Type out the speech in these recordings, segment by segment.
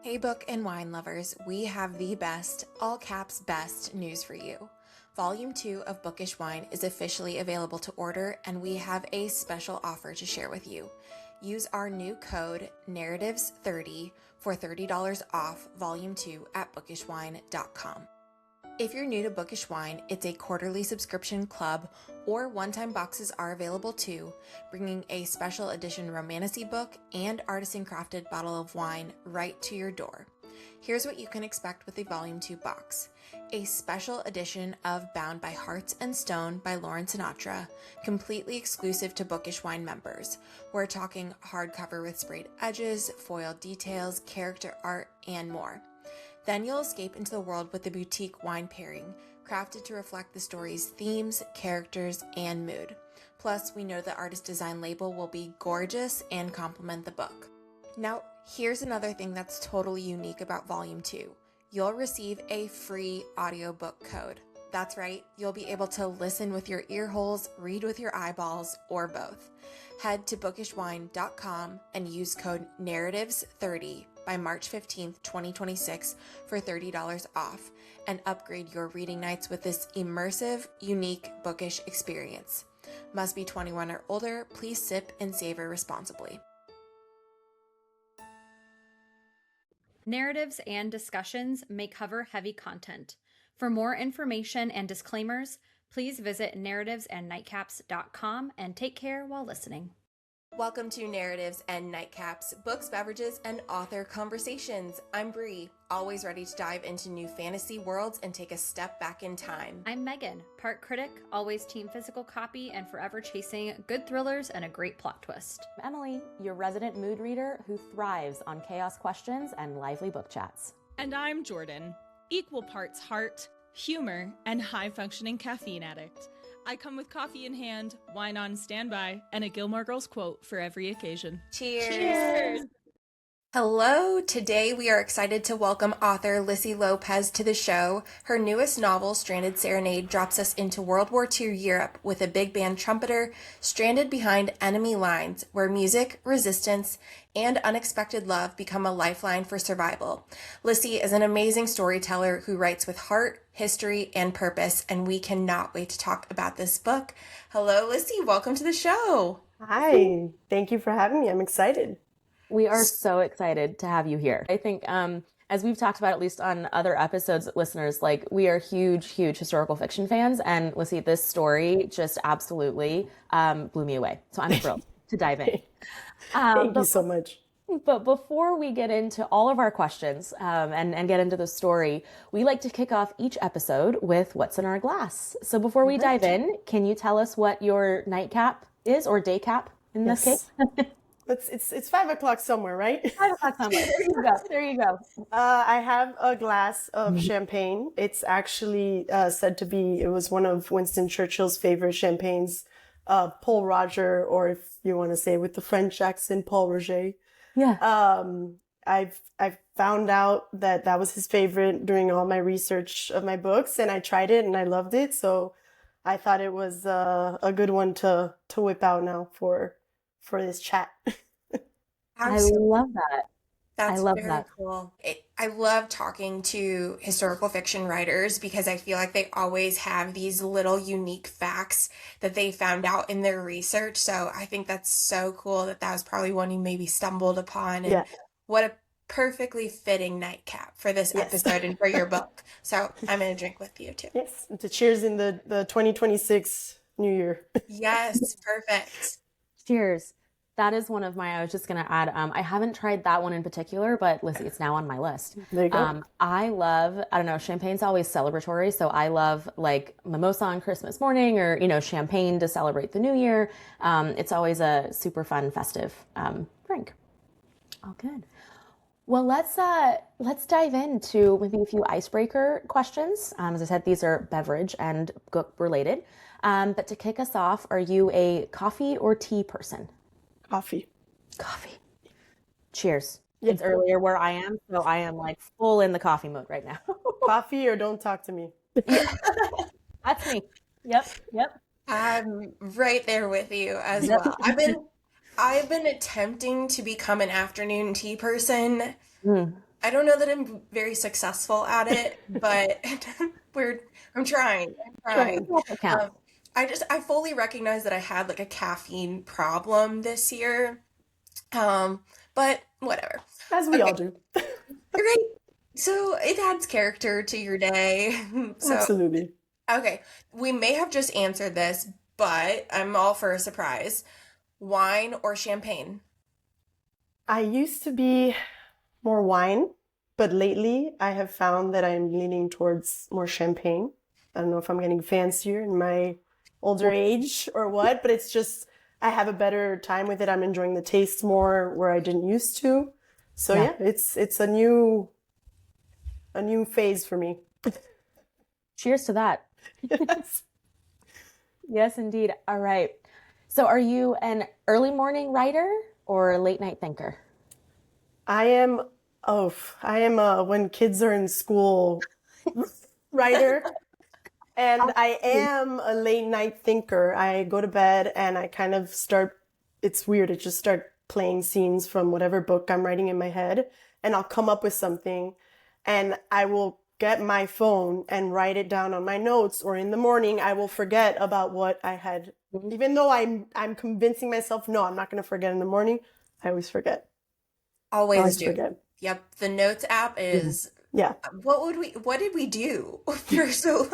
Hey book and wine lovers, we have the best, all caps best news for you. Volume 2 of Bookish Wine is officially available to order, and we have a special offer to share with you. Use our new code NARRATIVES30 for $30 off Volume 2 at bookishwine.com. If you're new to Bookish Wine, it's a quarterly subscription club, or one-time boxes are available too, bringing a special edition romantasy book and artisan-crafted bottle of wine right to your door. Here's what you can expect with a Volume 2 box. A special edition of Bound by Hearts and Stone by Lauren Sinatra, completely exclusive to Bookish Wine members. We're talking hardcover with sprayed edges, foiled details, character art, and more. Then you'll escape into the world with the boutique wine pairing, crafted to reflect the story's themes, characters, and mood. Plus, we know the artist design label will be gorgeous and complement the book. Now, here's another thing that's totally unique about Volume 2. You'll receive a free audiobook code. That's right, you'll be able to listen with your ear holes, read with your eyeballs, or both. Head to bookishwine.com and use code NARRATIVES30 by March 15th, 2026 for $30 off, and upgrade your reading nights with this immersive, unique bookish experience. Must be 21 or older. Please sip and savor responsibly. Narratives and discussions may cover heavy content. For more information and disclaimers, please visit narrativesandnightcaps.com and take care while listening. Welcome to Narratives and Nightcaps, books, beverages, and author conversations. I'm Bree, always ready to dive into new fantasy worlds and take a step back in time. I'm Megan, part critic, always team physical copy, and forever chasing good thrillers and a great plot twist. I'm Emily, your resident mood reader who thrives on chaos questions and lively book chats. And I'm Jordan, equal parts heart, humor, and high-functioning caffeine addict. I come with coffee in hand, wine on standby, and a Gilmore Girls quote for every occasion. Cheers! Cheers! Hello! Today we are excited to welcome author Lisi Lopez to the show. Her newest novel, Stranded Serenade, drops us into World War II Europe with a big band trumpeter stranded behind enemy lines, where music, resistance, and unexpected love become a lifeline for survival. Lisi is an amazing storyteller who writes with heart, history, and purpose, and we cannot wait to talk about this book. Hello, Lisi. Welcome to the show. Hi. Thank you for having me. I'm excited. We are so excited to have you here. I think, as we've talked about, at least on other episodes, listeners, like we are huge historical fiction fans. And Lisi, this story just absolutely blew me away. So I'm thrilled to dive in. Thank you so much. But before we get into all of our questions and get into the story, we like to kick off each episode with what's in our glass. So before we dive in, can you tell us what your nightcap is, or day cap in this case? It's 5 o'clock somewhere, right? 5 o'clock somewhere. There you go. I have a glass of champagne. It's actually said to be, it was one of Winston Churchill's favorite champagnes, Paul Roger, or if you want to say with the French accent, Paul Roger. Yeah. I've found out that was his favorite during all my research of my books, and I tried it and I loved it. So I thought it was a good one to whip out now for this chat. I love that. That's I love very that. cool. I love talking to historical fiction writers because I feel like they always have these little unique facts that they found out in their research. So I think that's so cool that was probably one you maybe stumbled upon. And what a perfectly fitting nightcap for this episode and for your book. So I'm going to drink with you too. Yes. To cheers in the 2026 New Year. Yes. Perfect. Cheers. That is one of my, I was just going to add, I haven't tried that one in particular, but listen, it's now on my list. There you go. I love, I don't know, champagne's always celebratory. So I love like mimosa on Christmas morning, or, champagne to celebrate the new year. It's always a super fun, festive drink. Oh, good. Well, let's dive into maybe a few icebreaker questions. As I said, these are beverage and book related. But to kick us off, are you a coffee or tea person? Coffee. Cheers. It's earlier where I am, so I am like full in the coffee mode right now. Coffee or don't talk to me. That's me. Yep. I'm right there with you as well. I've been attempting to become an afternoon tea person. I don't know that I'm very successful at it, but I'm trying. I'm trying. That counts. Um, I fully recognize that I had like a caffeine problem this year. Um, but whatever. As we Okay, all do. great. So it adds character to your day. So, Absolutely. okay, we may have just answered this, but I'm all for a surprise. Wine or champagne? I used to be more wine, but lately I have found that I'm leaning towards more champagne. I don't know if I'm getting fancier in my older age or what, but it's just I have a better time with it. I'm enjoying the taste more where I didn't used to. So Yeah. yeah, it's a new phase for me. Cheers to that. Yes. Yes, indeed. All right. So are you an early morning writer or a late night thinker? I am I am a when kids are in school writer. And I am a late night thinker. I go to bed and I kind of start, it's weird, I just start playing scenes from whatever book I'm writing in my head, and I'll come up with something, and I will get my phone and write it down on my notes, or in the morning I will forget about what I had. Even though I'm convincing myself, no, I'm not going to forget in the morning, I always forget. I Always always do. forget. Yep, the notes app is Yeah. what did we do for so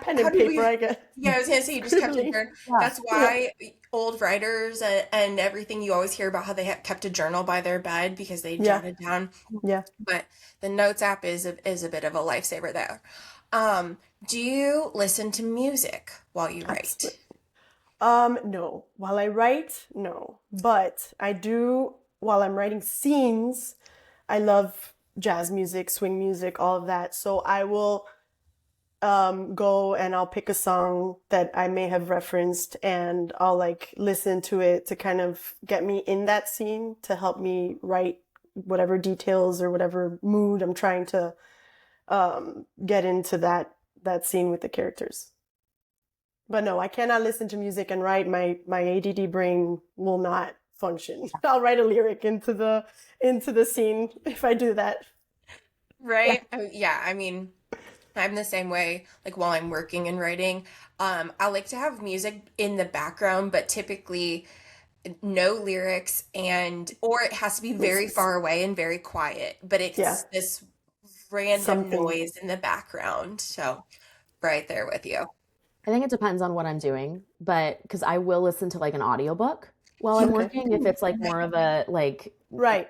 Pen how and did paper, we I guess. yeah, I was gonna say you just kept a Scribbling. journal. Yeah. That's Yeah. why old writers and everything you always hear about how they kept a journal by their bed because they Yeah. jotted down. Yeah. But the notes app is a bit of a lifesaver there. Um, do you listen to music while you write? Absolutely. No. While I write, no. But I do, while I'm writing scenes, I love jazz music, swing music, all of that. So I will go and I'll pick a song that I may have referenced and I'll like listen to it to kind of get me in that scene to help me write whatever details or whatever mood I'm trying to get into that scene with the characters. But no, I cannot listen to music and write. My ADD brain will not function. I'll write a lyric into the scene if I do that. Right? Yeah, I mean, I'm the same way, like while I'm working and writing. I like to have music in the background, but typically no lyrics and or it has to be very far away and very quiet, but Yeah, it's this random something. noise in the background. So right there with you. I think it depends on what I'm doing, but because I will listen to like an audiobook while I'm Okay. working if it's like more of a like Right.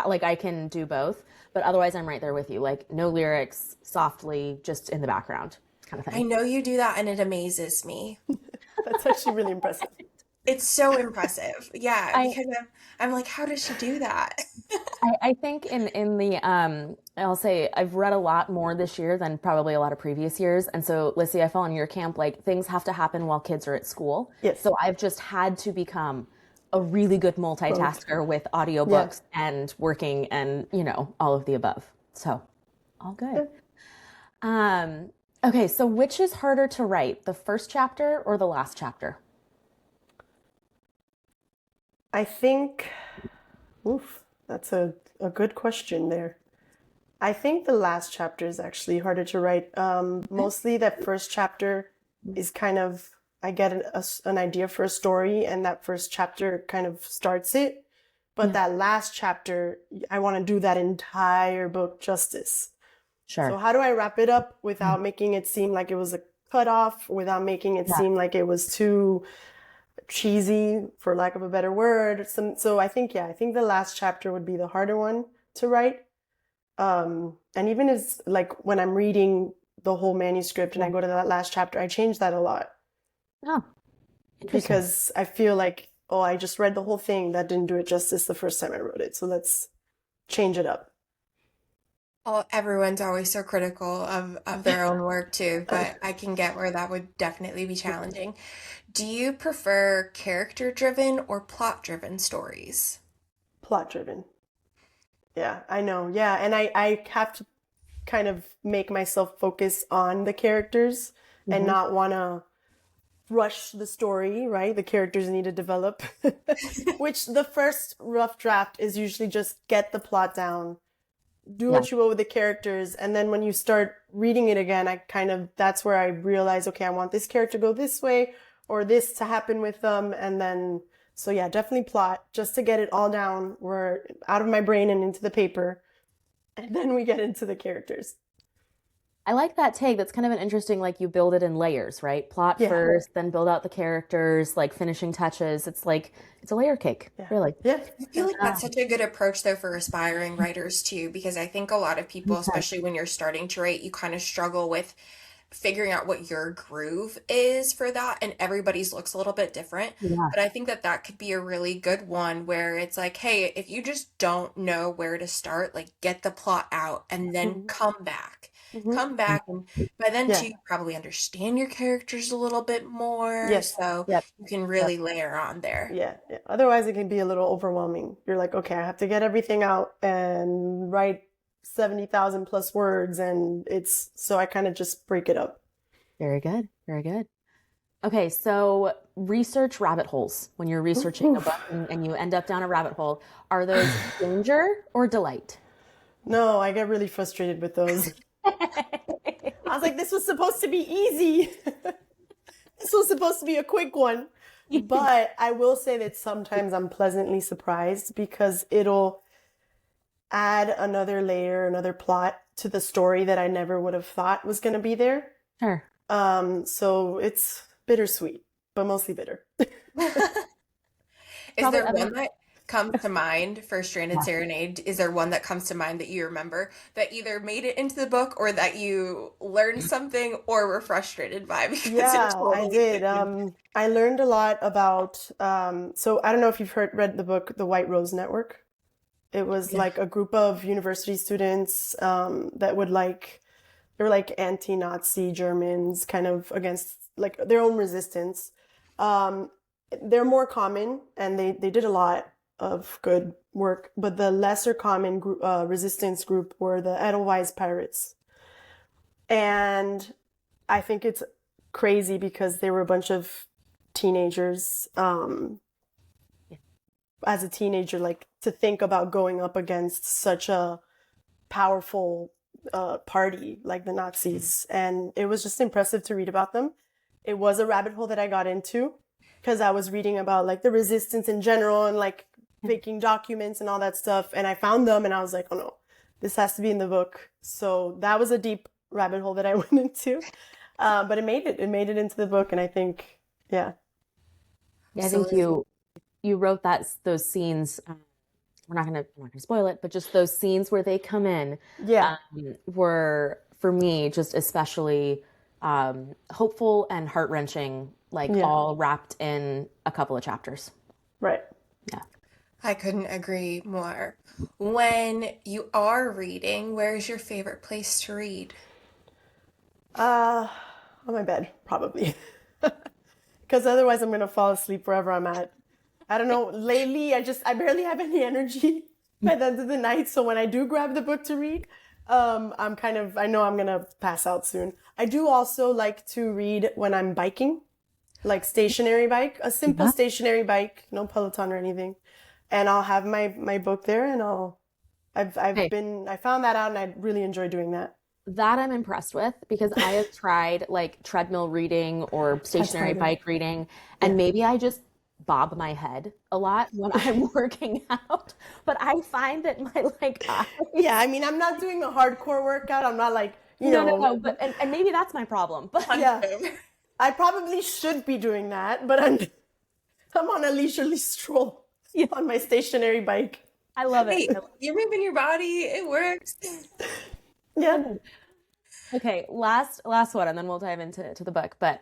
like I can do both, but otherwise I'm right there with you. Like no lyrics, softly, just in the background kind of I thing. know you do that and it amazes me. That's actually really impressive. It's so impressive. Yeah, I because I'm like, how does she do that? I think in the I'll say I've read a lot more this year than probably a lot of previous years. And so Lissy, I fall in your camp, like things have to happen while kids are at school. Yes. So I've just had to become a really good Both. multitasker with Yeah. audiobooks and working and, all of the above. So all good. Okay, so which is harder to write, the first chapter or the last chapter? I think, oof, that's a good question there. I think the last chapter is actually harder to write. Mostly that first chapter is kind of, I get an idea for a story, and that first chapter kind of starts it. But Yeah, that last chapter, I want to do that entire book justice. So sure. how do I wrap it up without making it seem like it was a cutoff, without making it Yeah. seem like it was too cheesy, for lack of a better word? So I think, yeah, I think the last chapter would be the harder one to write. And even as like when I'm reading the whole manuscript and I Yeah. go to that last chapter, I change that a lot Oh, interesting. because I feel like, oh, I just read the whole thing. That didn't do it justice the first time I wrote it. So let's change it up. Oh, everyone's always so critical of their own work too, but I can get where that would definitely be challenging. Do you prefer character-driven or plot-driven stories? Plot driven. Yeah, I know. Yeah. And I have to kind of make myself focus on the characters and hmm not want to rush the story, right? The characters need to develop, which the first rough draft is usually just get the plot down, do what you will with the characters. And then when you start reading it again, that's where I realize, okay, I want this character to go this way or this to happen with them. And then, so yeah, definitely plot just to get it all down. We're out of my brain and into the paper. And then we get into the characters. I like that take. That's kind of an interesting, like you build it in layers, right? Plot first, then build out the characters, like finishing touches. It's like, it's a layer cake, really. Yeah. I feel like that's such a good approach though for aspiring writers too, because I think a lot of people, especially when you're starting to write, you kind of struggle with figuring out what your groove is for that, and everybody's looks a little bit different. But I think that could be a really good one where it's like, hey, if you just don't know where to start, like get the plot out and then come back. Come back, and by then too, you probably understand your characters a little bit more. So you can really layer on there. Yeah. Otherwise, it can be a little overwhelming. You're like, okay, I have to get everything out and write 70,000 plus words, and so I kind of just break it up. Very good. Very good. Okay, so research rabbit holes. When you're researching a book and you end up down a rabbit hole, are those danger or delight? No, I get really frustrated with those. I was like, this was supposed to be easy. This was supposed to be a quick one. But I will say that sometimes I'm pleasantly surprised because it'll add another layer, another plot to the story that I never would have thought was going to be there. Sure. So it's bittersweet, but mostly bitter. Is there one that comes to mind for Stranded Serenade? Is there one that comes to mind that you remember that either made it into the book or that you learned something or were frustrated by? Because I did. I learned a lot about, so I don't know if you've read the book, The White Rose Network. It was like a group of university students that they were like anti-Nazi Germans, kind of against like their own resistance. They're more common and they did a lot of good work, but the lesser common resistance group were the Edelweiss Pirates. And I think it's crazy because they were a bunch of teenagers. As a teenager, like to think about going up against such a powerful party like the Nazis. And it was just impressive to read about them. It was a rabbit hole that I got into because I was reading about like the resistance in general and like faking documents and all that stuff. And I found them and I was like, oh no, this has to be in the book. So that was a deep rabbit hole that I went into. But it made it into the book. And I think, I think you wrote those scenes. I'm not gonna spoil it, but just those scenes where they come in, were for me just especially hopeful and heart-wrenching, like all wrapped in a couple of chapters. Right. Yeah. I couldn't agree more. When you are reading, where's your favorite place to read? On my bed, probably. Because otherwise I'm gonna fall asleep wherever I'm at. I don't know. Lately, I barely have any energy by the end of the night. So when I do grab the book to read, I know I'm going to pass out soon. I do also like to read when I'm biking, like stationary bike, a simple stationary bike, no Peloton or anything. And I'll have my book there and I found that out and I really enjoy doing that. That I'm impressed with because I have tried like treadmill reading or stationary bike reading, and maybe I just bob my head a lot when I'm working out, but I find that my eyes... I mean, I'm not doing a hardcore workout. I'm not like, No, but and maybe that's my problem. But I probably should be doing that, but I'm on a leisurely stroll on my stationary bike. I love it. Hey, you're moving your body. It works. Yeah. Okay, last one, and then we'll dive into the book. But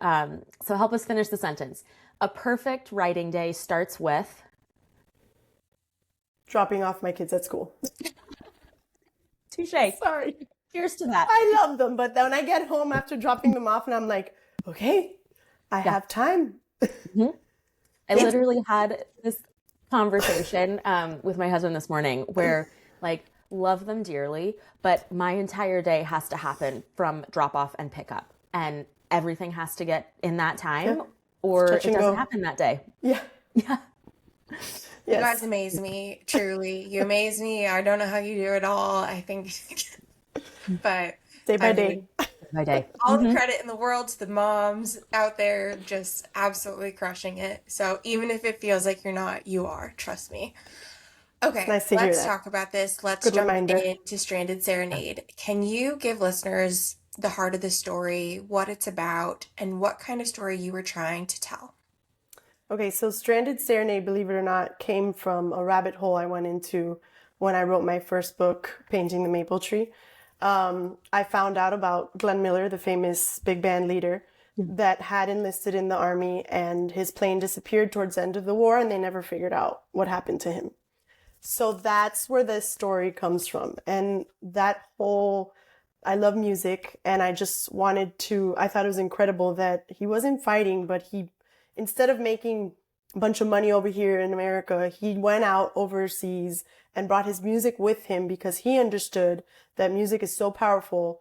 so help us finish the sentence. A perfect writing day starts with dropping off my kids at school. Touche. Sorry. Cheers to that. I love them, but then when I get home after dropping them off, and I'm like, okay, I have time. I literally had this conversation with my husband this morning where love them dearly, but my entire day has to happen from drop off and pick up, and everything has to get in that time or it doesn't happen that day. Yeah. You guys Yes. amaze me, truly. You amaze me. I don't know how you do it all. I think, but Day I by day. mean, My day. all the credit in the world to the moms out there just absolutely crushing it. So even if it feels like you're not, you are. Trust me. It's Okay, nice to hear let's that. talk about this. Let's Good jump reminder. into Stranded Serenade. Can you give listeners the heart of the story, what it's about, and what kind of story you were trying to tell? Okay, so Stranded Serenade, believe it or not, came from a rabbit hole I went into when I wrote my first book, Painting the Maple Tree. I found out about Glenn Miller, the famous big band leader, that had enlisted in the army, and his plane disappeared towards the end of the war, and they never figured out what happened to him. So that's where this story comes from. And that whole, I love music, and I just wanted to, I thought it was incredible that he wasn't fighting, but he, instead of making a bunch of money over here in America, he went out overseas and brought his music with him because he understood that music is so powerful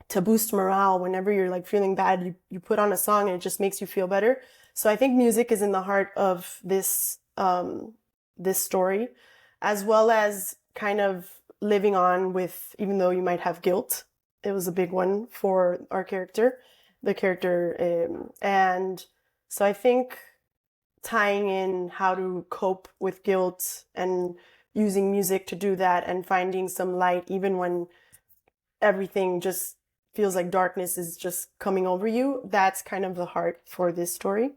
to boost morale. Whenever you're like feeling bad, you put on a song and it just makes you feel better. So I think music is in the heart of this story, as well as kind of living on with, even though you might have guilt. It was a big one for our character, the character. And so I think tying in how to cope with guilt and using music to do that and finding some light, even when everything just feels like darkness is just coming over you, that's kind of the heart for this story.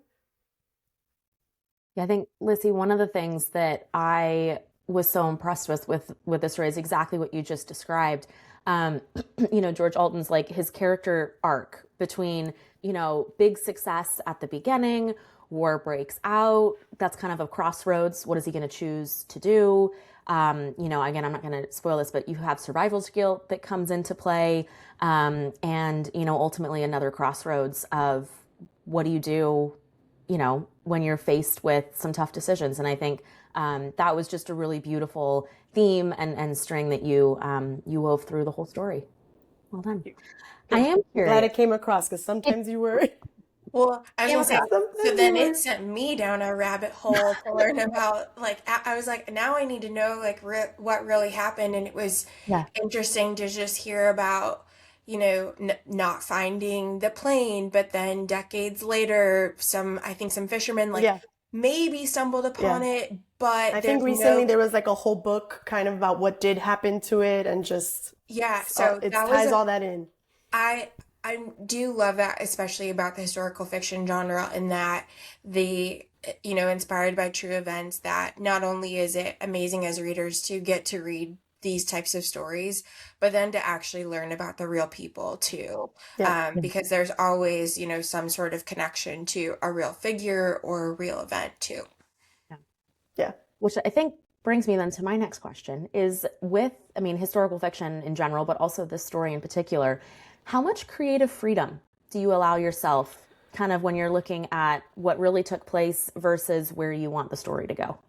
Yeah, I think, Lissy, one of the things that I was so impressed with this story is exactly what you just described. George Alton's like his character arc between, big success at the beginning, war breaks out. That's kind of a crossroads. What is he going to choose to do? Again, I'm not going to spoil this, but you have survival guilt that comes into play. Ultimately another crossroads of what do you do, when you're faced with some tough decisions. And I think that was just a really beautiful theme and string that you wove through the whole story. Well done. I am I'm glad curious. it came across because sometimes you were. Well, I was gonna say, so Sometimes you then were. it sent me down a rabbit hole to learn about, like, I was like, now I need to know, like, what really happened. And it was Yeah. interesting to just hear about, n not finding the plane, but then decades later, I think some fishermen, like, Yeah, maybe stumbled upon yeah. it, I but think there's recently no, there was like a whole book kind of about what did happen to it and just yeah. So it that was ties a all that in. I I do love that, especially about the historical fiction genre, in that the inspired by true events. That not only is it amazing as readers to get to read these types of stories, but then to actually learn about the real people too, Yeah. because there's always some sort of connection to a real figure or a real event too. Yeah. Yeah. Which I think brings me then to my next question is historical fiction in general, but also this story in particular, how much creative freedom do you allow yourself kind of when you're looking at what really took place versus where you want the story to go?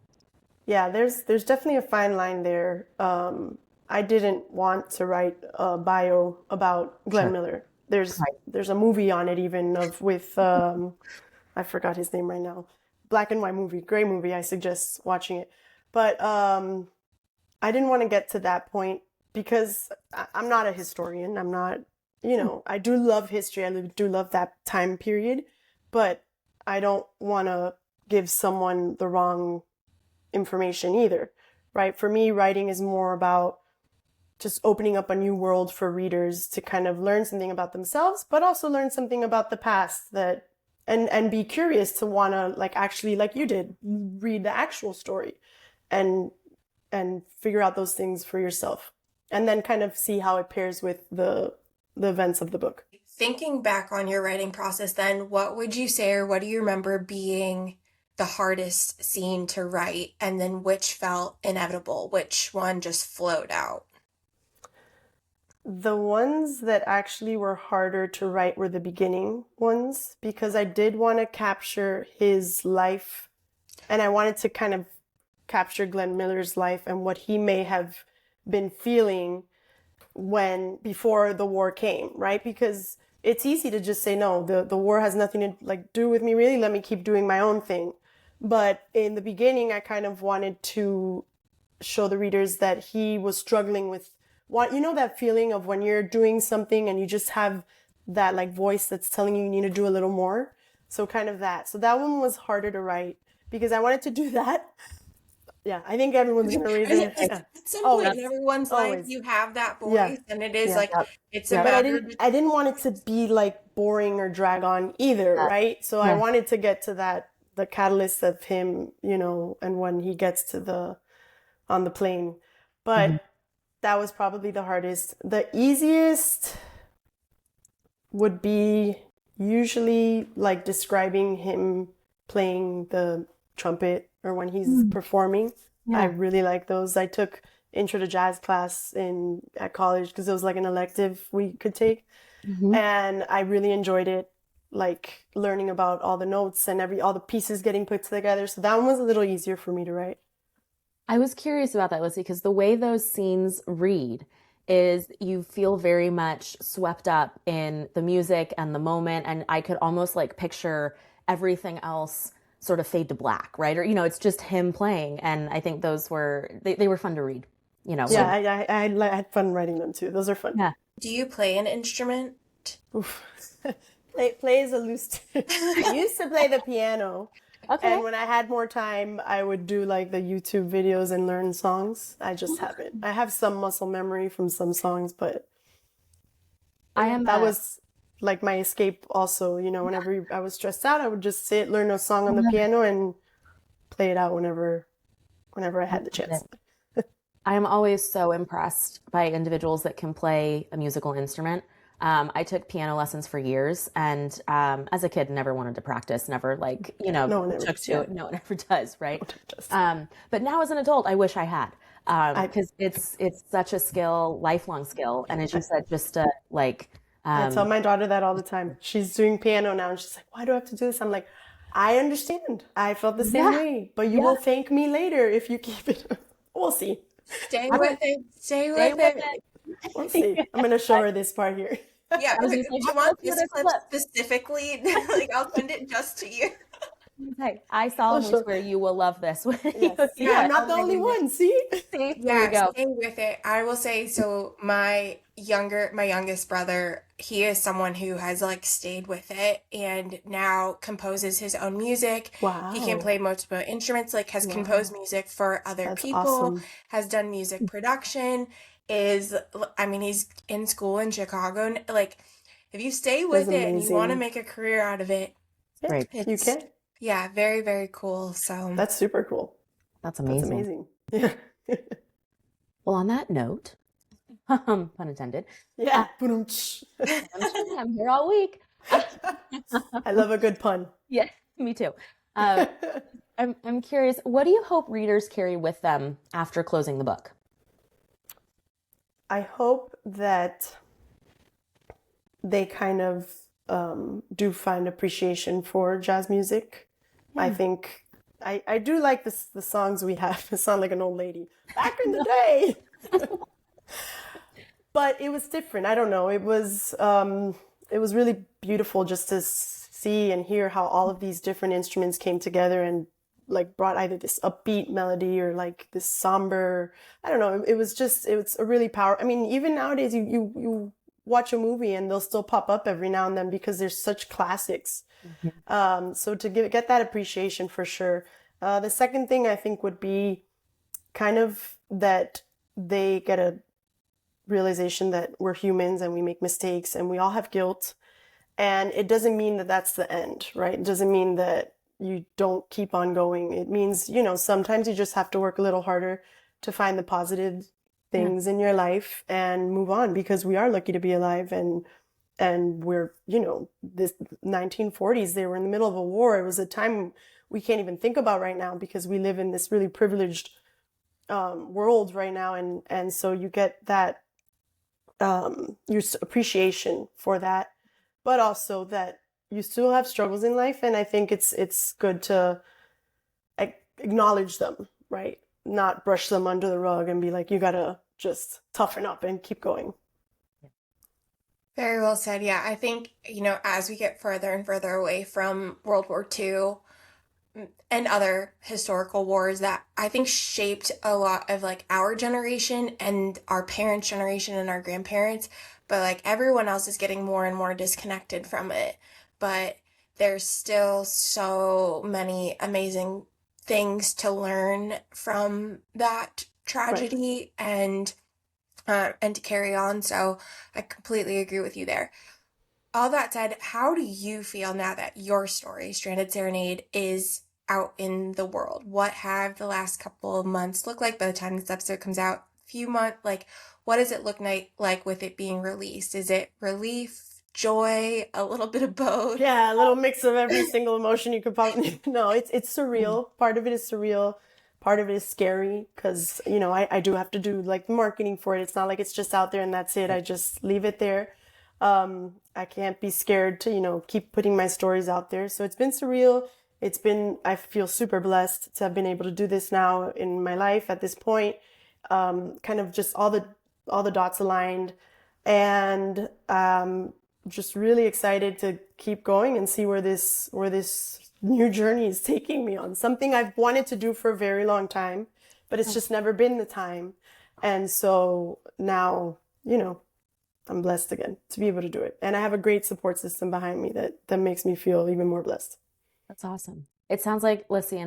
Yeah, there's definitely a fine line there. I didn't want to write a bio about Glenn Sure. Miller. There's Right. there's a movie on it even with I forgot his name right now. Black and white movie, gray movie. I suggest watching it. But I didn't want to get to that point because I'm not a historian. I'm not, I do love history. Do love that time period, but I don't want to give someone the wrong information either, right? For me, writing is more about just opening up a new world for readers to kind of learn something about themselves, but also learn something about the past that and be curious to want to like actually like you did read the actual story and figure out those things for yourself and then kind of see how it pairs with the events of the book. Thinking back on your writing process, then, what would you say, or what do you remember being the hardest scene to write, and then which felt inevitable? Which one just flowed out? The ones that actually were harder to write were the beginning ones because I did want to capture his life and I wanted to kind of capture Glenn Miller's life and what he may have been feeling before the war came, right? Because it's easy to just say, no, the war has nothing to like do with me really. Let me keep doing my own thing. But in the beginning, I kind of wanted to show the readers that he was struggling with what, you know, that feeling of when you're doing something and you just have that like voice that's telling you need to do a little more. So kind of that. So that one was harder to write because I wanted to do that. Yeah, I think everyone's gonna read it. Yeah. At some point Always. in everyone's life, Always. you have that voice, Yeah. and it is Yeah. like Yep. it's a Yep. But matter. I didn't want it to be like boring or drag on either, Yeah. right? So I Yeah. wanted to get to that, the catalyst of him, you know, and when he gets to on the plane. But that was probably the hardest. The easiest would be usually like describing him playing the trumpet or when he's performing. I really like those. I took intro to jazz class at college because it was like an elective we could take. And I really enjoyed it, like learning about all the notes and all the pieces getting put together. So that one was a little easier for me to write. I was curious about that, Lizzie, because the way those scenes read is you feel very much swept up in the music and the moment, and I could almost like picture everything else sort of fade to black, right? Or, you know, it's just him playing, and I think those were, they were fun to read, you know. Yeah, I had fun writing them too. Those are fun. Yeah. Do you play an instrument? Oof. Play is a loose term. I used to play the piano. Okay. And when I had more time, I would do like the YouTube videos and learn songs. I just haven't. I have some muscle memory from some songs, but that was like my escape also. You know, whenever I was stressed out, I would just sit, learn a song on the piano and play it out whenever I had the chance. I am always so impressed by individuals that can play a musical instrument. I took piano lessons for years, and as a kid, never wanted to practice, never like, you know, No one ever took does, to yeah. it. No one ever does, right? Just- But now as an adult, I wish I had, because it's such a skill, lifelong skill. And as you said, just to like, I tell my daughter that all the time. She's doing piano now, and she's like, "Why do I have to do this?" I'm like, "I understand. I felt the same way, but you will thank me later if you keep it." We'll see. Stay with it. Stay with it. We'll see. I'm gonna show her this part here. Yeah. was Do gonna say, you want let's do this this clip clip. specifically? Like, I'll send it just to you. Hey, I solemnly swear you will love this. Yes. Yeah, I'm not the only one. See? See? There Yeah, you go. stay with it. I will say, so my youngest brother, he is someone who has like stayed with it and now composes his own music. Wow. He can play multiple instruments, like has composed music for other That's people, awesome. has done music production, he's in school in Chicago. And, like, if you stay with That's it and you want to amazing. make a career out of it, Yeah, Great. you it's, can. yeah, very, very cool. So That's super cool. That's That's amazing. amazing. Yeah. Well, on that note, pun intended, Yeah. Ba-dum-tsh. I'm here all week. I love a good pun. Yeah, me too. I'm curious, what do you hope readers carry with them after closing the book? I hope that they kind of do find appreciation for jazz music. I think I do like the songs we have. I sound like an old lady. Back in the day. But it was different. I don't know. It was really beautiful just to see and hear how all of these different instruments came together and like brought either this upbeat melody or like this somber. I don't know. It was a really I mean, even nowadays you watch a movie and they'll still pop up every now and then because they're such classics. So to get that appreciation for sure. The second thing I think would be kind of that they get a realization that we're humans and we make mistakes and we all have guilt. And it doesn't mean that that's the end, right? It doesn't mean that you don't keep on going. It means, you know, sometimes you just have to work a little harder to find the positive things in your life and move on because we are lucky to be alive and we're, you know, this 1940s, they were in the middle of a war. It was a time we can't even think about right now because we live in this really privileged world right now. And so you get that your appreciation for that, but also that you still have struggles in life. And I think it's good to acknowledge them, right? Not brush them under the rug and be like, you gotta just toughen up and keep going. very well said. Yeah, I think, you know, as we get further and further away from World War II, and other historical wars that I think shaped a lot of like our generation and our parents' generation and our grandparents, but like everyone else is getting more and more disconnected from it. But there's still so many amazing things to learn from that Right. tragedy and to carry on. So I completely agree with you there. All that said, how do you feel now that your story, Stranded Serenade, is out in the world? What have the last couple of months looked like by the time this episode comes out? Few months, like, what does it look like with it being released? Is it relief, joy, a little bit of both? Yeah, a little mix of every single emotion you could probably. No, it's surreal. Part of it is surreal. Part of it is scary because, I do have to do like the marketing for it. It's not like it's just out there and that's it. I just leave it there. I can't be scared to, keep putting my stories out there. So it's been surreal. I feel super blessed to have been able to do this now in my life at this point. Kind of just all the dots aligned, and just really excited to keep going and see where this new journey is taking me on. Something I've wanted to do for a very long time, but it's just never been the time. And so now, I'm blessed again to be able to do it. And I have a great support system behind me that makes me feel even more blessed. That's awesome. It sounds like, Lissy,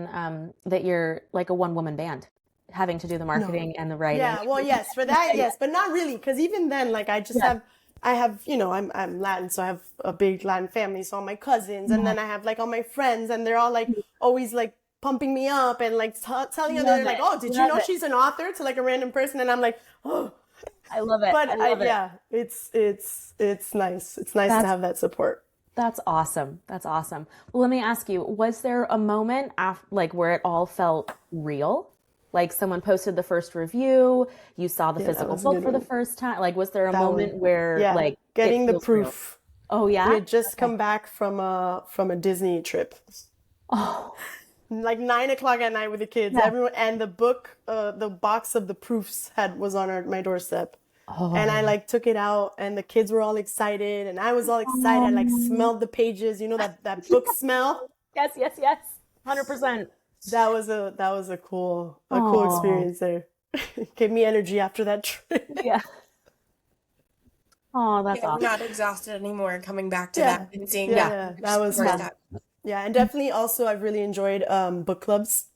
that you're like a one-woman band, having to do the marketing and the writing. Yeah, well, yes, for that, yes, but not really, because even then, like, I'm Latin, so I have a big Latin family, so all my cousins, and then I have like all my friends, and they're all like always like pumping me up and like telling other like, oh, did you know she's an author, to like a random person, and I'm like, oh, I love it. but I love it. yeah, it's nice. It's nice to have that support. That's awesome. That's awesome. Well, let me ask you, was there a moment like where it all felt real? Like someone posted the first review, you saw the physical book for the first time. Like, was there a moment where like getting the proof? Real? Oh yeah. We had just come back from a Disney trip. Oh. Like 9 o'clock at night with the kids. Yeah. Everyone, and the book, the box of the proofs was on my doorstep. Oh. And I like took it out, and the kids were all excited, and I was all excited. I like smelled the pages, that book smell. Yes, 100%. That was a cool experience there. Gave me energy after that trip. Yeah. Oh, that's awesome. I'm not exhausted anymore coming back to that and seeing that was fun. Yeah, and definitely also I've really enjoyed book clubs.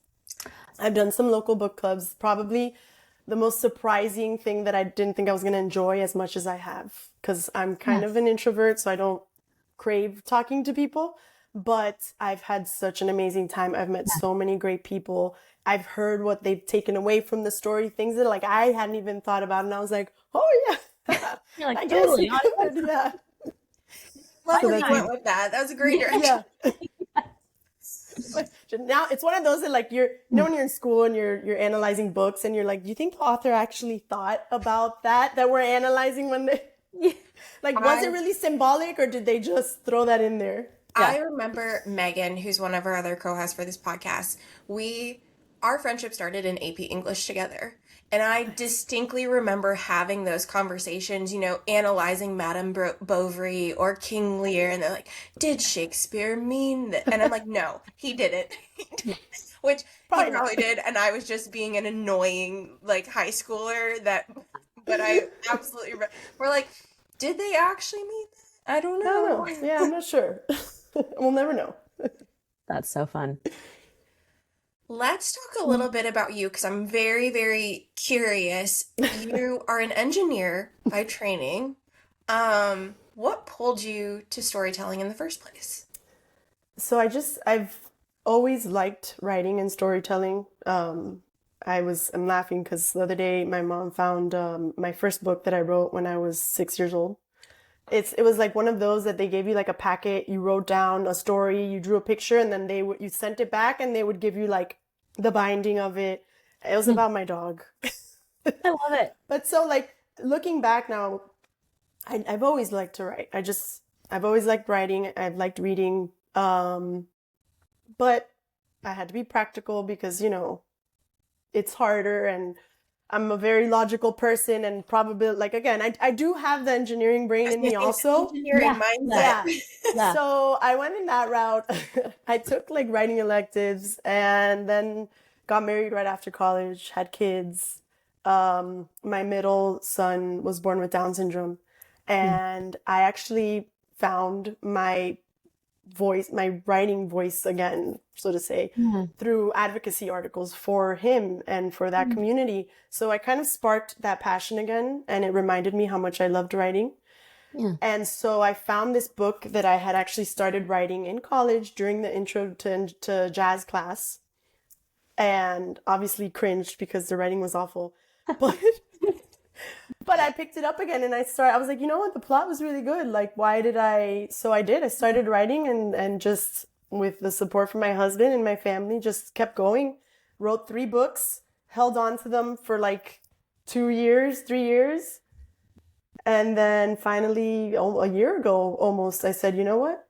I've done some local book clubs. Probably the most surprising thing that I didn't think I was going to enjoy as much as I have, because I'm kind of an introvert, so I don't crave talking to people. But I've had such an amazing time. I've met so many great people. I've heard what they've taken away from the story, things that like I hadn't even thought about, and I was like, oh yeah. You're like, totally. Yeah. Love where you went with that. That was a great direction. Yeah. Now it's one of those that like when you're in school and you're analyzing books and you're like, do you think the author actually thought about that we're analyzing when they like, was it really symbolic, or did they just throw that in there? Yeah. I remember Megan, who's one of our other co-hosts for this podcast. Our friendship started in AP English together. And I distinctly remember having those conversations, analyzing Madame Bovary or King Lear. And they're like, did Shakespeare mean that? And I'm like, no, he didn't. Which he probably did. And I was just being an annoying, like, high schooler but I absolutely, we're like, did they actually mean that? I don't know. Yeah, I'm not sure. We'll never know. That's so fun. Let's talk a little bit about you, because I'm very, very curious. You are an engineer by training. What pulled you to storytelling in the first place? So I've always liked writing and storytelling. I'm laughing because the other day my mom found my first book that I wrote when I was 6 years old. It was like one of those that they gave you like a packet, you wrote down a story, you drew a picture, and then you sent it back, and they would give you like the binding of it. It was about my dog. I love it. But so like looking back now, I've always liked to write. I've always liked writing. I've liked reading. But I had to be practical because, it's harder, and I'm a very logical person, and probably like, again, I do have the engineering brain in me also. Engineering mindset. Yeah. Yeah. So I went in that route. I took like writing electives and then got married right after college, had kids. My middle son was born with Down syndrome, and I actually found my voice, my writing voice again, so to say, through advocacy articles for him and for that community. So I kind of sparked that passion again, and it reminded me how much I loved writing. Yeah. And so I found this book that I had actually started writing in college during the intro to jazz class, and obviously cringed because the writing was awful. But I picked it up again and I was like, you know what? The plot was really good. Like, why did I? So I did. I started writing and just with the support from my husband and my family, just kept going. Wrote 3 books, held on to them for like 2 years, 3 years. And then finally, a year ago almost, I said, you know what?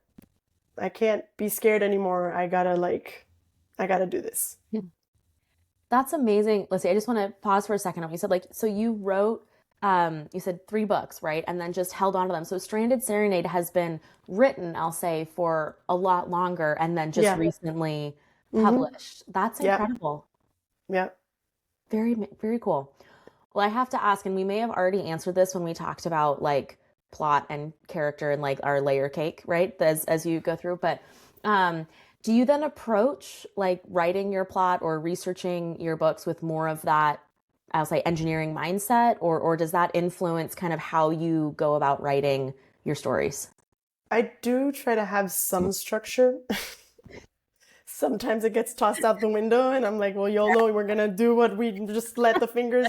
I can't be scared anymore. I gotta do this. That's amazing. Let's see, I just want to pause for a second. You said like, so you wrote, you said 3 books, right? And then just held on to them. So Stranded Serenade has been written, I'll say, for a lot longer and then just recently published. That's incredible. Yeah. Very, very cool. Well, I have to ask, and we may have already answered this when we talked about like plot and character and like our layer cake, right? As you go through, but do you then approach like writing your plot or researching your books with more of that, I'll say, engineering mindset, or does that influence kind of how you go about writing your stories? I do try to have some structure. Sometimes it gets tossed out the window and I'm like, well, YOLO, we're gonna do what we just let the fingers.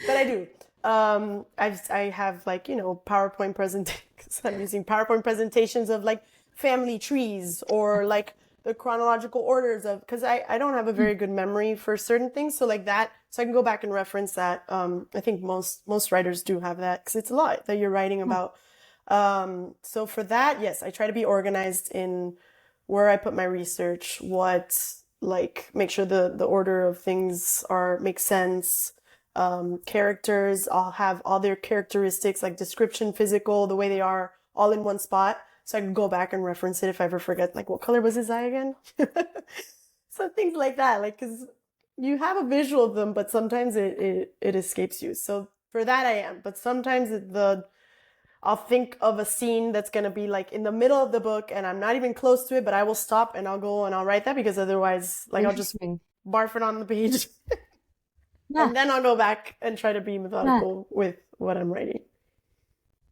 But I do. I have like, PowerPoint presentations. I'm using PowerPoint presentations of like family trees or like the chronological orders of, because I don't have a very good memory for certain things. So like that, so I can go back and reference that. I think most writers do have that because it's a lot that you're writing about. So for that, yes, I try to be organized in where I put my research, make sure the order of things make sense. Characters, I'll have all their characteristics like description, physical, the way they are all in one spot. So I can go back and reference it if I ever forget, like, what color was his eye again? So things like that, like, because you have a visual of them, but sometimes it escapes you. So for that I am. But sometimes I'll think of a scene that's going to be like in the middle of the book and I'm not even close to it, but I will stop and I'll go and I'll write that because otherwise, like, I'll just barf it on the page. And then I'll go back and try to be methodical with what I'm writing.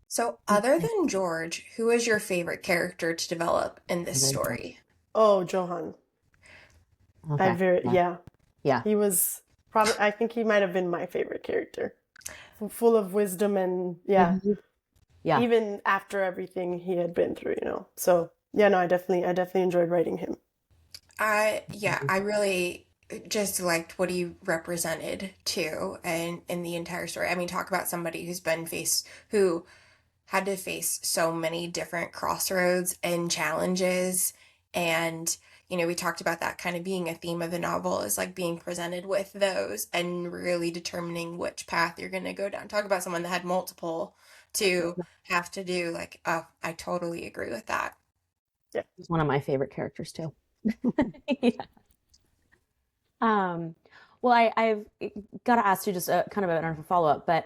So other than George, who is your favorite character to develop in this story? Oh, Johan. Okay. Yeah. He was probably, I think he might have been my favorite character. Full of wisdom and even after everything he had been through, So I definitely enjoyed writing him. I really just liked what he represented too, and in the entire story. I mean, talk about somebody who had to face so many different crossroads and challenges. And, we talked about that kind of being a theme of the novel, is like being presented with those and really determining which path you're going to go down. Talk about someone that had multiple to have to do, like, oh, I totally agree with that. Yeah. He's one of my favorite characters too. Well, I've got to ask you just kind of a follow-up, but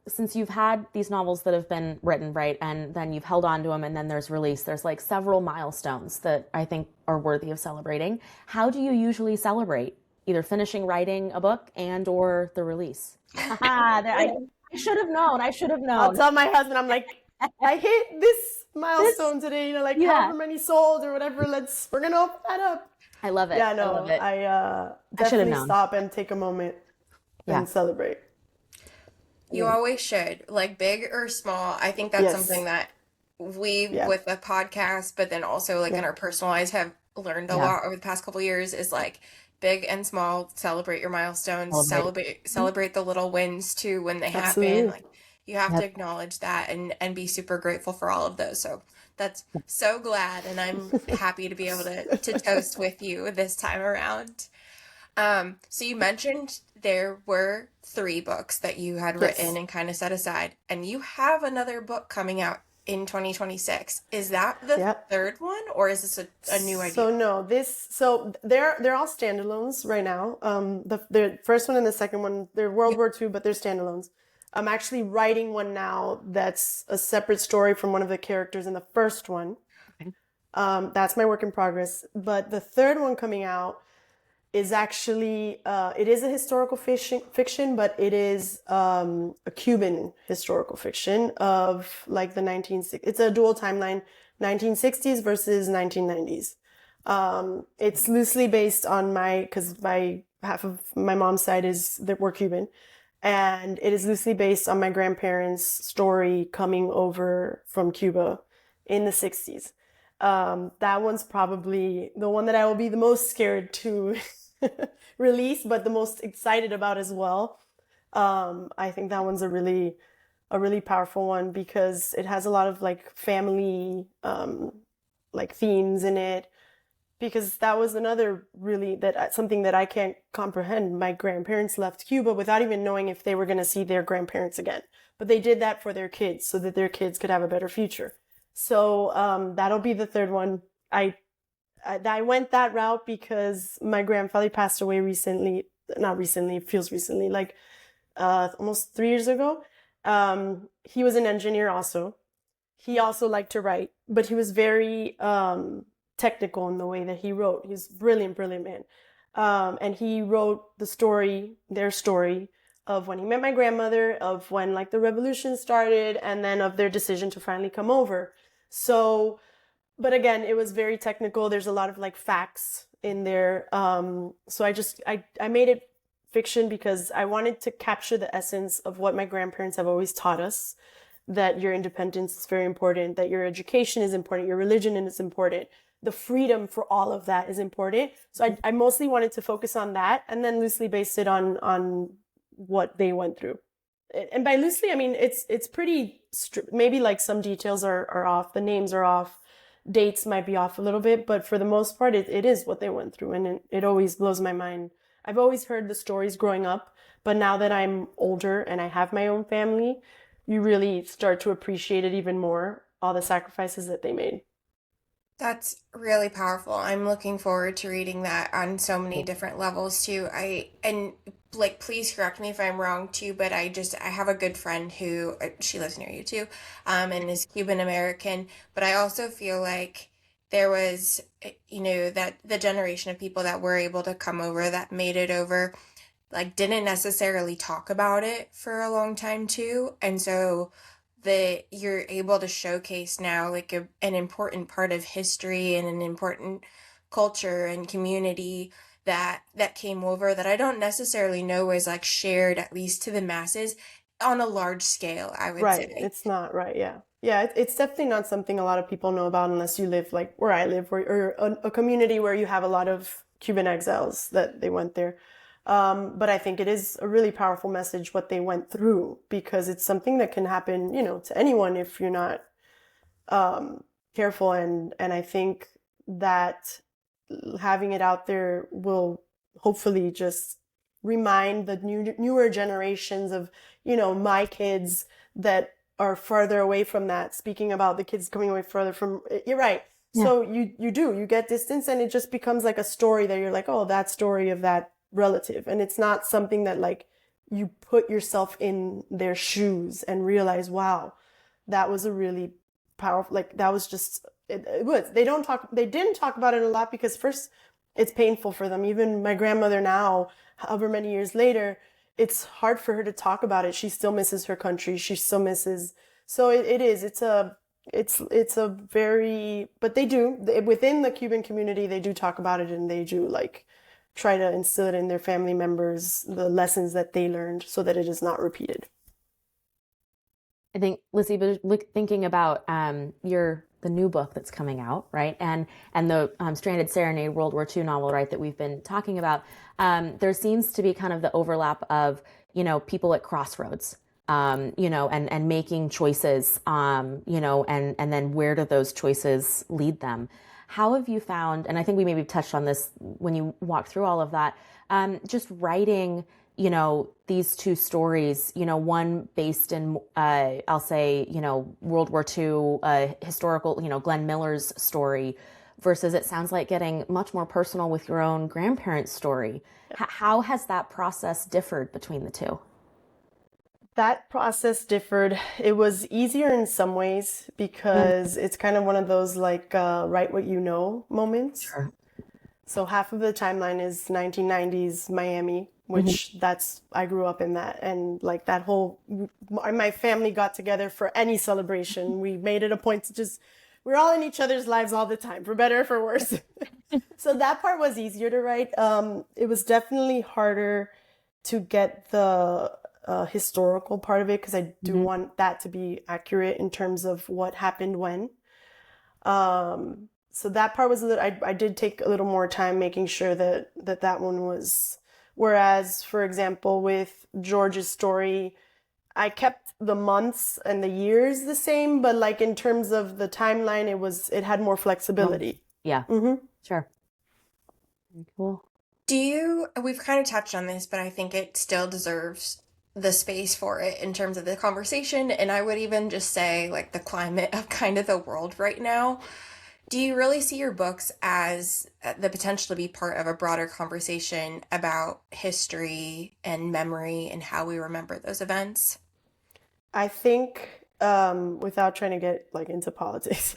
since you've had these novels that have been written, right, and then you've held on to them and then there's like several milestones that I think are worthy of celebrating. How do you usually celebrate either finishing writing a book and or the release? I should have known. I'll tell my husband, I'm like, I hit this milestone today, however many sold or whatever, we're going to open that up. I love it. Yeah, no, I love it. I definitely stop and take a moment and celebrate. You always should, like big or small. I think that's something that we, with the podcast, but then also like in our personal lives, have learned a lot over the past couple of years, is like big and small, celebrate your milestones, celebrate the little wins too when they happen. Like, you have to acknowledge that and be super grateful for all of those. So that's so glad, and I'm happy to be able to toast with you this time around. So you mentioned there were 3 books that you had written Yes. and kind of set aside, and you have another book coming out in 2026. Is that the Yep. third one, or is this a new idea? So no, they're all standalones right now. The first one and the second one, they're World War II, but they're standalones. I'm actually writing one now that's a separate story from one of the characters in the first one. Okay. That's my work in progress. But the third one coming out is actually it is a historical fiction, but it is a Cuban historical fiction of like the 1960s. It's a dual timeline, 1960s versus 1990s. It's loosely based on because my half of my mom's side is that we're Cuban, and it is loosely based on my grandparents' story coming over from Cuba in the 60s. That one's probably the one that I will be the most scared to release, but the most excited about as well. I think that one's a really powerful one because it has a lot of like family like themes in it. Because that was another really something that I can't comprehend. My grandparents left Cuba without even knowing if they were going to see their grandparents again, but they did that for their kids so that their kids could have a better future. So that'll be the third one. I went that route because my grandfather passed away recently. Not recently, it feels recently, like almost 3 years ago. He was an engineer also. He also liked to write, but he was very technical in the way that he wrote. He's brilliant man. And he wrote their story of when he met my grandmother, of when like the revolution started, and then of their decision to finally come over. So, but again, it was very technical. There's a lot of like facts in there. So I made it fiction because I wanted to capture the essence of what my grandparents have always taught us, that your independence is very important, that your education is important, your religion is important, the freedom for all of that is important. So I mostly wanted to focus on that and then loosely based it on what they went through. And by loosely, I mean, it's pretty, maybe like some details are off, the names are off, dates might be off a little bit, but for the most part, it is what they went through. And it always blows my mind. I've always heard the stories growing up, but now that I'm older and I have my own family, you really start to appreciate it even more, all the sacrifices that they made. That's really powerful. I'm looking forward to reading that on so many different levels too. And like please correct me if I'm wrong too, but I have a good friend who she lives near you too, and is Cuban American, but I also feel like there was that the generation of people that were able to come over that made it over like didn't necessarily talk about it for a long time too. And so that you're able to showcase now like an important part of history and an important culture and community that came over that I don't necessarily know was like shared at least to the masses on a large scale, I would Right. say. It's not right. Yeah. Yeah. It's definitely not something a lot of people know about unless you live like where I live, or a community where you have a lot of Cuban exiles that they went there. But I think it is a really powerful message what they went through because it's something that can happen, to anyone if you're not careful. And I think that having it out there will hopefully just remind the newer generations of, my kids that are farther away from that. Speaking about the kids coming away further from, you're right. Yeah. So you get distance and it just becomes like a story that you're like, oh, that story of that relative. And it's not something that like you put yourself in their shoes and realize, wow, that was a really powerful, like that was just, it was, they didn't talk about it a lot because first it's painful for them. Even my grandmother now, however many years later, it's hard for her to talk about it. She still misses her country. She still misses. So it's a very, but within the Cuban community, they do talk about it and they do like try to instill it in their family members, the lessons that they learned so that it is not repeated. I think, Lisi, but thinking about the new book that's coming out, right? And the Stranded Serenade World War II novel, right, that we've been talking about, there seems to be kind of the overlap of, people at crossroads, and making choices, and then where do those choices lead them? How have you found, and I think we maybe touched on this when you walked through all of that, just writing, these two stories, one based in, I'll say, World War II, historical, Glenn Miller's story, versus it sounds like getting much more personal with your own grandparents' story. How has that process differed between the two? That process differed. It was easier in some ways because it's kind of one of those like write what you know moments. Sure. So half of the timeline is 1990s Miami, which I grew up in that. And like that whole, my family got together for any celebration. We made it a point to we're all in each other's lives all the time, for better or for worse. So that part was easier to write. It was definitely harder to get the historical part of it because I do want that to be accurate in terms of what happened when. So that part was I did take a little more time making sure that one was. Whereas, for example, with George's story, I kept the months and the years the same, but like in terms of the timeline, it had more flexibility. Yeah. Sure. Very cool. We've kind of touched on this, but I think it still deserves the space for it in terms of the conversation. And I would even just say like the climate of kind of the world right now. Do you really see your books as the potential to be part of a broader conversation about history and memory and how we remember those events? I think, without trying to get like into politics,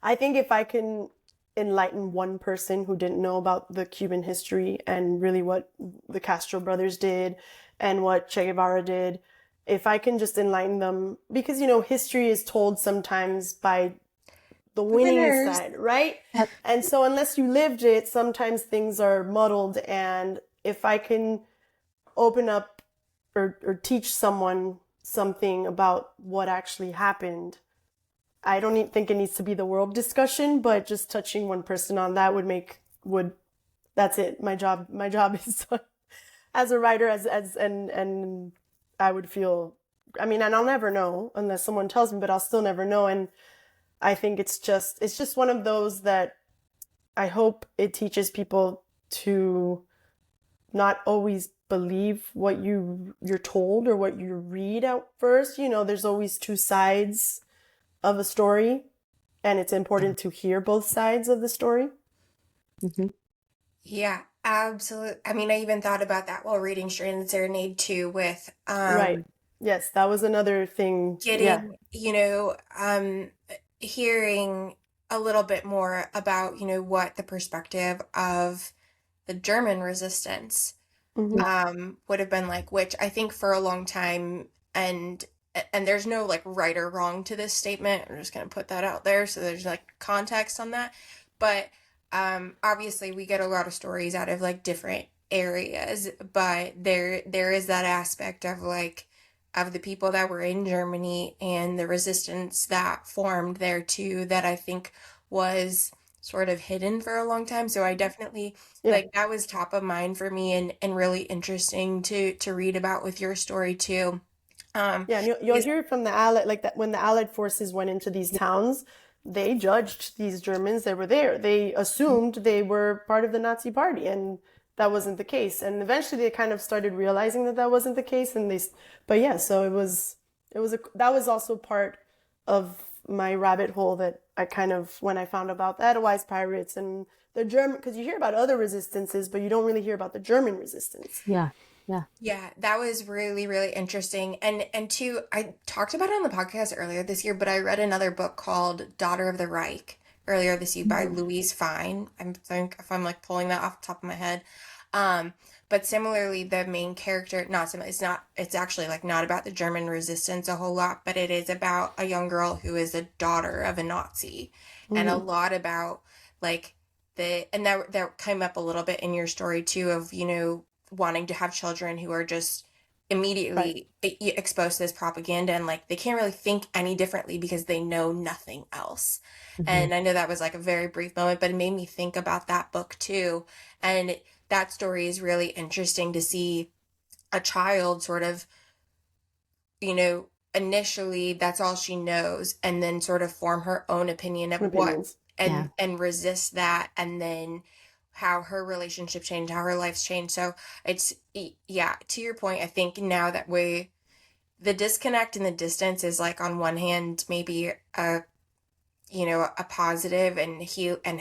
I think if I can enlighten one person who didn't know about the Cuban history and really what the Castro brothers did and what Che Guevara did, if I can just enlighten them, because, history is told sometimes by the winning side, right? And so unless you lived it, sometimes things are muddled. And if I can open up or teach someone something about what actually happened, I don't think it needs to be the world discussion, but just touching one person on that that's it. My job is as a writer, and I would feel, and I'll never know unless someone tells me, but I'll still never know. And I think it's just one of those that I hope it teaches people to not always believe what you're told or what you read at first. There's always two sides of a story, and it's important to hear both sides of the story. Yeah, absolutely. I even thought about that while reading Stranded Serenade too, with right. Yes, that was another thing. Getting, hearing a little bit more about, what the perspective of the German resistance would have been like, which I think for a long time, and there's no like right or wrong to this statement. I'm just going to put that out there so there's like context on that. But obviously we get a lot of stories out of like different areas, but there is that aspect of like of the people that were in Germany and the resistance that formed there too, that I think was sort of hidden for a long time. So I definitely like that was top of mind for me and really interesting to read about with your story too. And you'll hear from the Allied, like that when the Allied forces went into these towns, they judged these Germans that were there. They assumed they were part of the Nazi party, and that wasn't the case. And eventually they kind of started realizing that wasn't the case. And so that was also part of my rabbit hole that I kind of, when I found about the Edelweiss pirates and the German, because you hear about other resistances, but you don't really hear about the German resistance. Yeah, that was really, really interesting. And two, I talked about it on the podcast earlier this year, but I read another book called Daughter of the Reich earlier this year by Louise Fine. I think if I'm like pulling that off the top of my head. But similarly, the main character, it's actually like not about the German resistance a whole lot, but it is about a young girl who is a daughter of a Nazi and a lot about like that came up a little bit in your story too of, wanting to have children who are just immediately exposed to this propaganda and like they can't really think any differently because they know nothing else. And I know that was like a very brief moment, but it made me think about that book too. And that story is really interesting to see a child sort of, initially that's all she knows and then sort of form her own opinion of what and resist that, and then how her relationship changed, how her life's changed. So it's, yeah, to your point, I think now that the disconnect and the distance is like on one hand maybe a positive and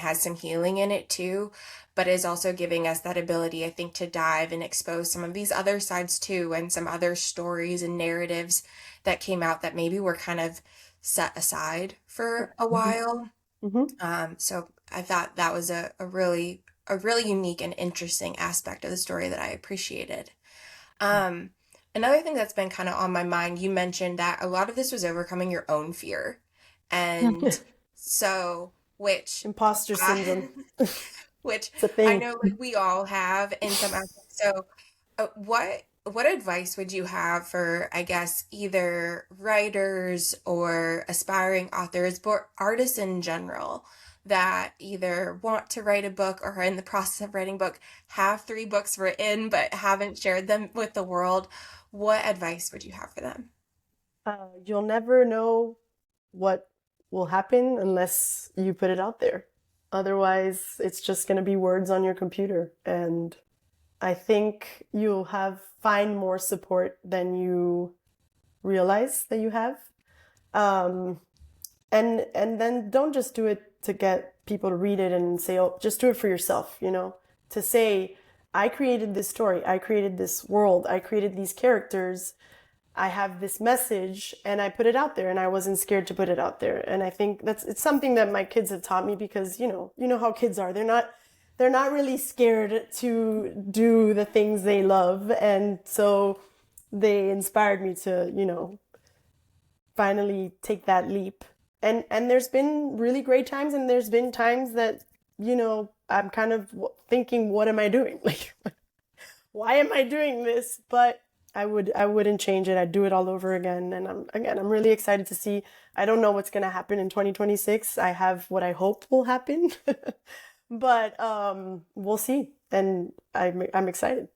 has some healing in it too, but is also giving us that ability, I think, to dive and expose some of these other sides too, and some other stories and narratives that came out that maybe were kind of set aside for a while. So I thought that was a really unique and interesting aspect of the story that I appreciated. Another thing that's been kind of on my mind, you mentioned that a lot of this was overcoming your own fear. And so, which Imposter syndrome. which It's a thing. I know like we all have in some aspects. So what advice would you have for, I guess, either writers or aspiring authors, but artists in general, that either want to write a book or are in the process of writing a book, have 3 books written but haven't shared them with the world? What advice would you have for them? You'll never know what will happen unless you put it out there. Otherwise, it's just going to be words on your computer. And I think you'll find more support than you realize that you have. And then don't just do it to get people to read it and say, oh, just do it for yourself, to say, I created this story, I created this world, I created these characters, I have this message, and I put it out there, and I wasn't scared to put it out there. And I think it's something that my kids have taught me, because, you know how kids are. They're not really scared to do the things they love. And so they inspired me to, finally take that leap. And there's been really great times, and there's been times that, I'm kind of thinking, what am I doing? Like, why am I doing this? But I wouldn't change it. I'd do it all over again. And I'm really excited to see. I don't know what's going to happen in 2026. I have what I hope will happen, but we'll see. And I'm excited.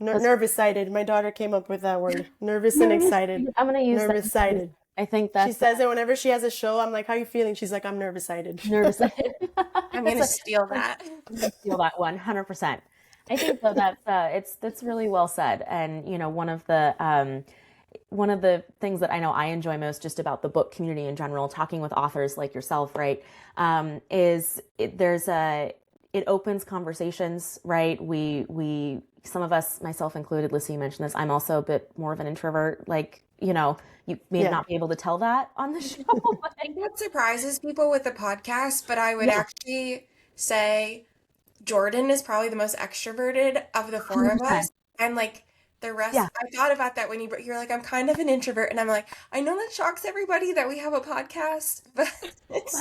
Nervous-sided. My daughter came up with that word. Nervous and excited. I'm going to use nervous-sided. I think that she says it whenever she has a show. I'm like, how are you feeling? She's like, I'm nervous-sided. Nervous-sided. I'm going to steal that. I'm going to steal that 100%. I think though that's really well said. And one of the things that I know I enjoy most just about the book community in general, talking with authors like yourself, right, it opens conversations, right? We some of us, myself included, Lisi, you mentioned this, I'm also a bit more of an introvert, like, you may not be able to tell that on the show. I think that surprises people with the podcast, but I would actually say Jordan is probably the most extroverted of the 4 of us. And like the rest, I thought about that when you're like, I'm kind of an introvert. And I'm like, I know that shocks everybody that we have a podcast, but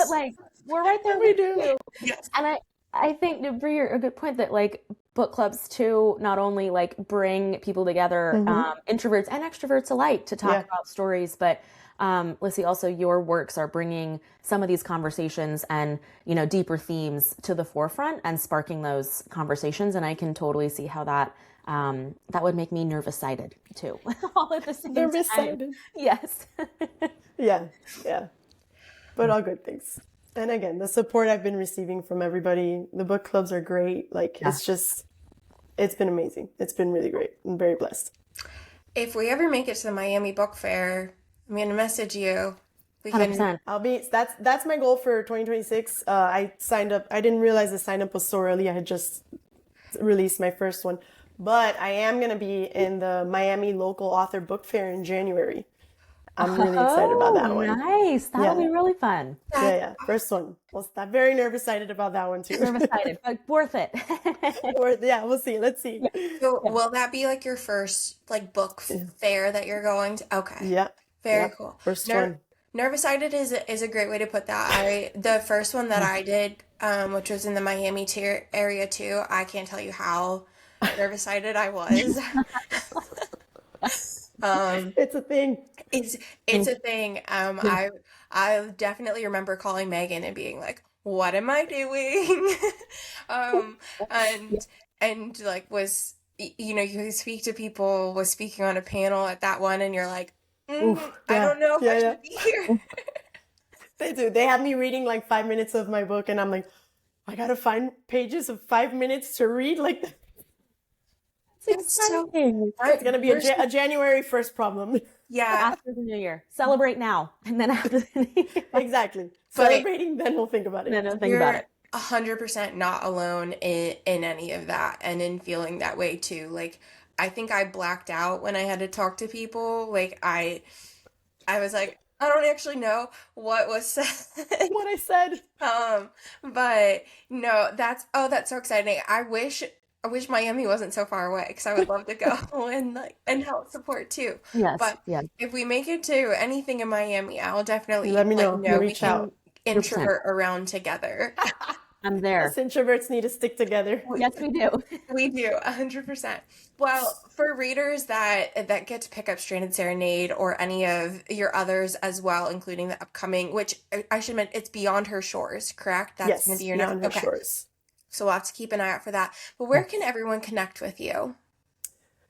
like, we're right there. We do. Yes. And I think, to bring a good point, that like book clubs too, not only like bring people together, introverts and extroverts alike, to talk about stories, but Lisi, also your works are bringing some of these conversations and, deeper themes to the forefront and sparking those conversations. And I can totally see how that would make me nervous-sided too. All at the same time. Nervous-sided. Yes. Yeah. But all good things. And again, the support I've been receiving from everybody, the book clubs are great. Like, it's been amazing. It's been really great. I'm very blessed. If we ever make it to the Miami Book Fair, I'm going to message you. 100%. That's my goal for 2026. I signed up. I didn't realize the sign up was so early. I had just released my first one, but I am going to be in the Miami Local Author Book Fair in January. I'm really excited about that one. Nice. That'll be really fun. Yeah. First one. I'm very nervous-sided about that one too. Nervous-sided, but worth it. We'll see. Let's see. So will that be like your first like book fair that you're going to? Okay. Yeah. Very cool. First one. Nervous-sided is a great way to put that. The first one that I did, which was in the Miami area too, I can't tell you how nervous-sided I was. It's a thing. It's a thing. I definitely remember calling Megan and being like, "What am I doing?" And like you speak to people, was speaking on a panel at that one, and you're like, I don't know if I should be here. They do. They have me reading like 5 minutes of my book, and I'm like, I gotta find pages of 5 minutes to read. Like, It's so exciting. it's gonna be a January 1st problem. Yeah. After the new year. Celebrate now. And then after the new year. Exactly. But Celebrating, then we'll think about it. Then we'll think about it. 100% not alone in any of that and in feeling that way too. Like, I think I blacked out when I had to talk to people. Like, I was like, I don't actually know what was said. What I said. But no, that's so exciting. I wish Miami wasn't so far away because I would love to go and help support too. Yes. But yes. if we make it to anything in Miami, I'll definitely Let me know. we Reach can out. introvert around together. I'm there. Us introverts need to stick together. Yes, we do. We do, 100%. Well, for readers that get to pick up Stranded Serenade or any of your others as well, including the upcoming, which I should mention, it's Beyond Her Shores, correct? That's Yes, going to be your Beyond next. Her Shores. So we'll have to keep an eye out for that. But where can everyone connect with you?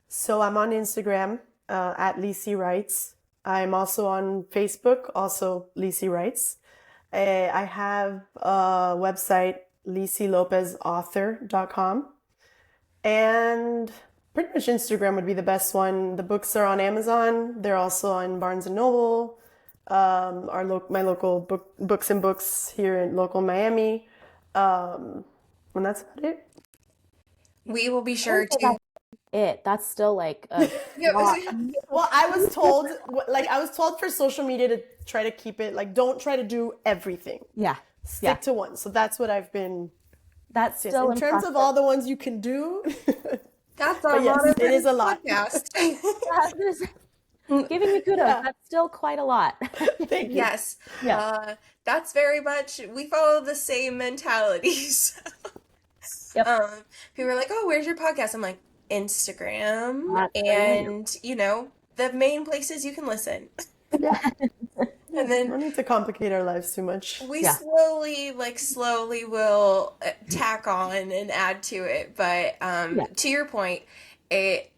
So I'm on Instagram at Lisi Writes. I'm also on Facebook, also Lisi Writes. I have a website, lisilopezauthor.com. And pretty much Instagram would be the best one. The books are on Amazon. They're also on Barnes & Noble, my local books and books here in local Miami. And that's about it. We will be sure to... That's still like a Well, I was told for social media to try to keep it, like, don't try to do everything. yeah. Stick to one. So that's what I've been. That's still In terms of all the ones you can do, That's but yes, it is a lot. podcast. giving you kudos. Yeah. That's still quite a lot. Thank you. Yes. Yeah. That's very much, we follow the same mentalities. Yep. People are like, oh, where's your podcast? I'm like, Instagram. That's And, the main places you can listen. And We then don't need to complicate our lives too much. we Yeah. slowly will tack on and add to it. But to your point, a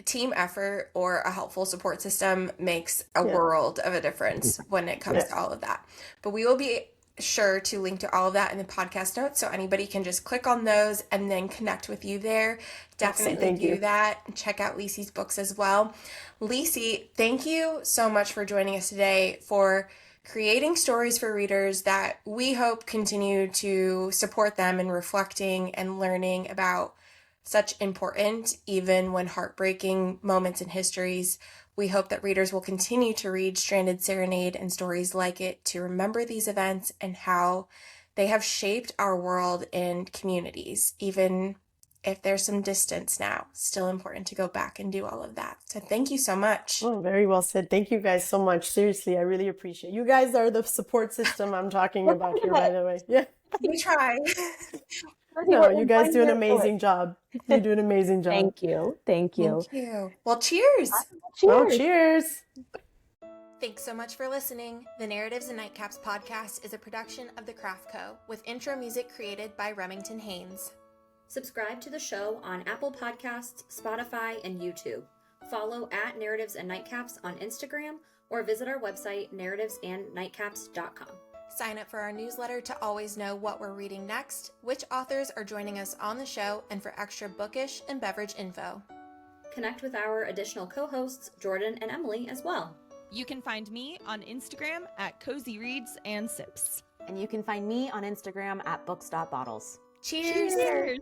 team effort or a helpful support system makes a world of a difference when it comes to all of that. But we will be sure to link to all of that in the podcast notes so anybody can just click on those and then connect with you there. Definitely Thank do you. that. Check out Lisi's books as well. Lisi, thank you so much for joining us today, for creating stories for readers that we hope continue to support them in reflecting and learning about such important, even when heartbreaking moments in histories. We hope that readers will continue to read Stranded Serenade and stories like it to remember these events and how they have shaped our world and communities. Even if there's some distance now, still important to go back and do all of that. So thank you so much. Oh, very well said. Thank you guys so much. Seriously, I really appreciate it. You guys are the support system I'm talking about here, by the way. Yeah. We try. No, you guys do an amazing job. You do an amazing job. Thank you. Thank you. Thank you. Well, cheers. Oh, cheers. Thanks so much for listening. The Narratives and Nightcaps podcast is a production of The Craft Co. with intro music created by Remington Haynes. Subscribe to the show on Apple Podcasts, Spotify, and YouTube. Follow at Narratives and Nightcaps on Instagram or visit our website, narrativesandnightcaps.com. Sign up for our newsletter to always know what we're reading next, which authors are joining us on the show, and for extra bookish and beverage info. Connect with our additional co-hosts, Jordan and Emily, as well. You can find me on Instagram at Cozy Reads and Sips. And you can find me on Instagram at books.bottles. Cheers! Cheers!